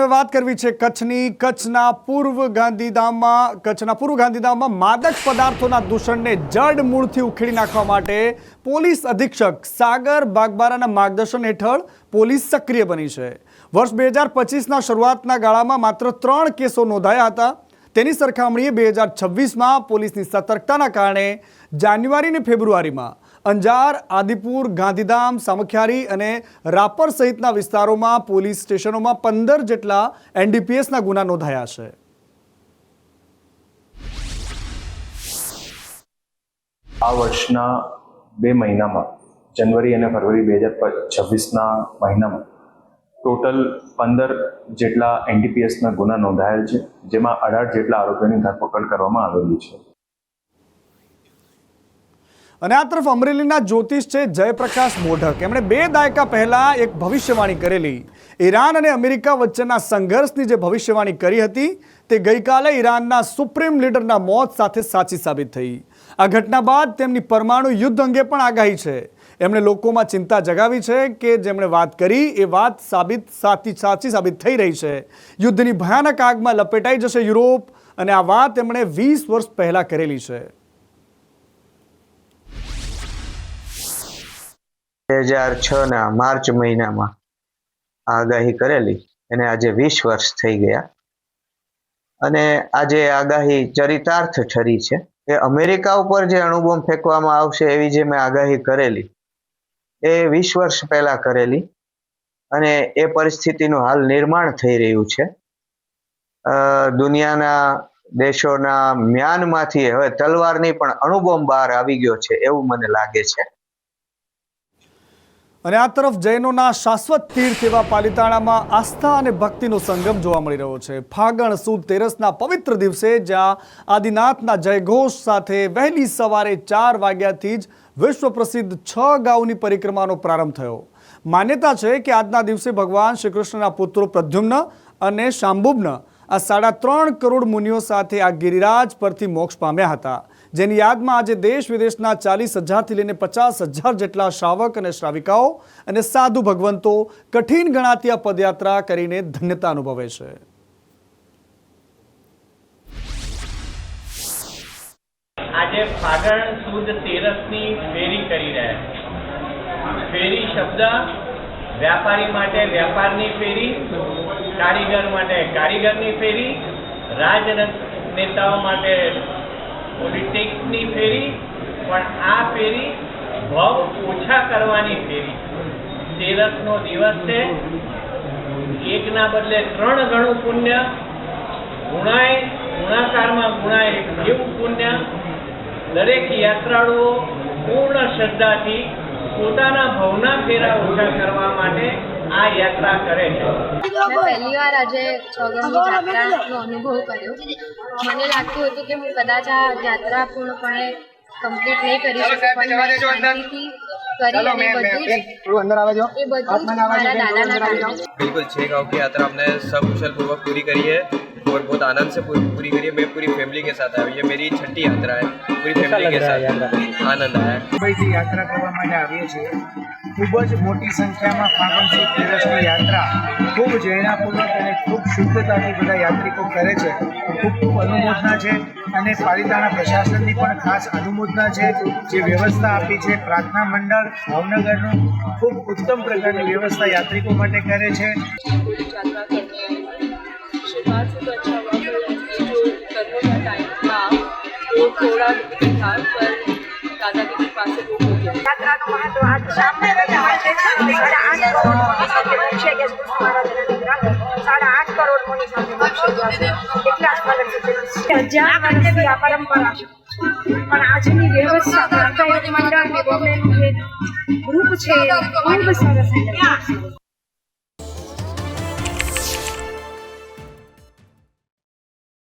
અને વાત કરવી છે કચ્છના પૂર્વ ગાંધીધામમાં માદક પદાર્થોના દૂષણને જડ મૂળથી ઉખેડી નાખવા માટે પોલીસ અધિક્ષક સાગર બાગબારાના માર્ગદર્શન હેઠળ પોલીસ સક્રિય બની છે। વર્ષ 2025ના શરૂઆતના ગાળામાં માત્ર 3 કેસો નોંધાયા હતા। તેની સરખામણીએ 2026માં પોલીસની સતર્કતાના કારણે જાન્યુઆરી અને ફેબ્રુઆરીમાં અંજાર, આદિપુર, ગાંધીધામ, સામખિયારી અને રાપર સહિતના વિસ્તારોમાં પોલીસ સ્ટેશનોમાં 15 જેટલા એનડીપીએસના ગુના નોંધાયા છે। આ વર્ષના 2 મહિનામાં જાન્યુઆરી અને ફેબ્રુઆરી 2026ના મહિનામાં ટોટલ 15 જેટલા એનડીપીએસના ગુના નોંધાયેલ છે, જેમાં 18 જેટલા આરોપીઓની ધરપકડ કરવામાં આવેલી છે। અને આ તરફ અમરેલીના જ્યોતિષ છે જયપ્રકાશ મોઢક। એમણે 2 દાયકા પહેલા એક ભવિષ્યવાણી કરેલી ઈરાન અને અમેરિકા વચ્ચેના સંઘર્ષની જે ભવિષ્યવાણી કરી હતી તે ગઈકાલે ઈરાનના સુપ્રીમ લીડરના મોત સાથે સાચી સાબિત થઈ। આ ઘટના બાદ તેમની પરમાણુ યુદ્ધ અંગે પણ આગાહી છે। એમણે લોકોમાં ચિંતા જગાવી છે કે જેમણે વાત કરી એ વાત સાચી સાબિત થઈ રહી છે। યુદ્ધની ભયાનક આગમાં લપેટાઈ જશે યુરોપ, અને આ વાત એમણે 20 વર્ષ પહેલા કરેલી છે। 2006ના માર્ચ મહિનામાં આગાહી કરેલી એને આજે 20 વર્ષ થઈ ગયા, અને આજે આગાહી ચરિતાર્થ ઠરી છે કે અમેરિકા ઉપર જે અણુબોમ્બ ફેંકવામાં આવશે એવી જે મેં આગાહી કરેલી એ 20 વર્ષ પહેલા કરેલી, અને એ પરિસ્થિતિનું હાલ નિર્માણ થઈ રહ્યું છે। દુનિયાના દેશોના મ્યાનમાંથી હવે તલવારની પણ અણુબોમ્બ બહાર આવી ગયો છે એવું મને લાગે છે। અને આ તરફ જૈનોના શાશ્વત તીર્થ એવા પાલિતાણામાં આસ્થા અને ભક્તિનો સંગમ જોવા મળી રહ્યો છે। ફાગણ સુદ તેરસના પવિત્ર દિવસે જ્યાં આદિનાથના જયઘોષ સાથે વહેલી સવારે 4 વાગ્યાથી જ વિશ્વ પ્રસિદ્ધ 6 ગાઉની પરિક્રમાનો પ્રારંભ થયો। માન્યતા છે કે આજના દિવસે ભગવાન શ્રી કૃષ્ણના પુત્રો પ્રદ્યુમ્ન અને શાંબુબ્ન આ 3.5 કરોડ મુનિઓ સાથે આ ગિરિરાજ પરથી મોક્ષ પામ્યા હતા, જેની યાદમાં આજે દેશ વિદેશના 40,000થી લઈને 50,000 જેટલા શ્રાવક અને શ્રાવિકાઓ અને સાધુ ભગવંતો કઠિન ગણાતી આ પદયાત્રા કરીને ધન્યતા અનુભવે છે। આજે ફાગણ સુદ તેરસની ફેરી કરી રહ્યા છે। ફેરી શબ્દ વ્યાપારી માટે વ્યાપારની ફેરી, કારીગર માટે કારીગરની ફેરી, રાજનેતાઓ માટે પોલિટિક્સની ફેરી, પણ આ ફેરી ભાવ ઓછા કરવાની ફેરી। તેરસનો દિવસ છે, એકના બદલે 3 ગણું પુણ્ય, ગુણાકારમાં ગુણાય એવું પુણ્ય। દરેક યાત્રાળુઓ પૂર્ણ શ્રદ્ધાથી પોતાના ભવના ફેરા ઓછા કરવા માટે આ યાત્રા કરે છે। મેં પહેલી વાર આજે 6 ગામની યાત્રાનો અનુભવ કર્યો। મને લાગતું હતું કે હું કદાચ આ યાત્રા પૂર્ણપણે કમ્પ્લીટ નહીં કરી શકું, પણ મેં શાંતિથી કરી, અને બધું મારા દાદાના કારણે। बिल्कुल 6 गाँव की यात्रा हमने सकुशल पूर्वक पूरी करी है और बहुत आनंद से पूरी करी है। मैं पूरी फैमिली के साथ आया। ये मेरी 6ठी यात्रा है, पूरी फैमिली के साथ आनंद आया। मुंबईથી યાત્રા કરવા માટે આવીએ છીએ। ખૂબ જ મોટી સંખ્યામાં ફાગણ સુદ તેરસની યાત્રા ખૂબ જૈનાપૂર્વક અને ખૂબ શુદ્ધતાથી બધા યાત્રિકો કરે છે। ખૂબ અનુમોદના છે, અને પાલિતાણા પ્રશાસનની પણ ખાસ અનુમોદના છે। જે વ્યવસ્થા આપી છે પ્રાર્થના મંડળ ભાવનગરનું, ખૂબ ઉત્તમ પ્રકારની व्यवस्था यात्रिकों માટે કરે છે। शुरुआत से तो अच्छा हुआ, पर जो कोरोना टाइम था वो थोड़ा था, पर दादा की कृपा से वो हो गया। यात्राનું મહત્વ આજ સામે રહ્યા હોય છે। 8.5 કરોડ મુનિ સાથે મોક્ષે કે મહારાજના દીકરા 8.5 કરોડ મુનિ સાથે મોક્ષે ગયા છે। એટલા ફાગણ સુદ તેરસ 1000 વર્ષથી આ પરંપરા છે, પણ આજની વ્યવસ્થા પંચાયત મંડળ કે ગવર્મેન્ટનું જે ગ્રુપ છે ખૂબ સરસ છે।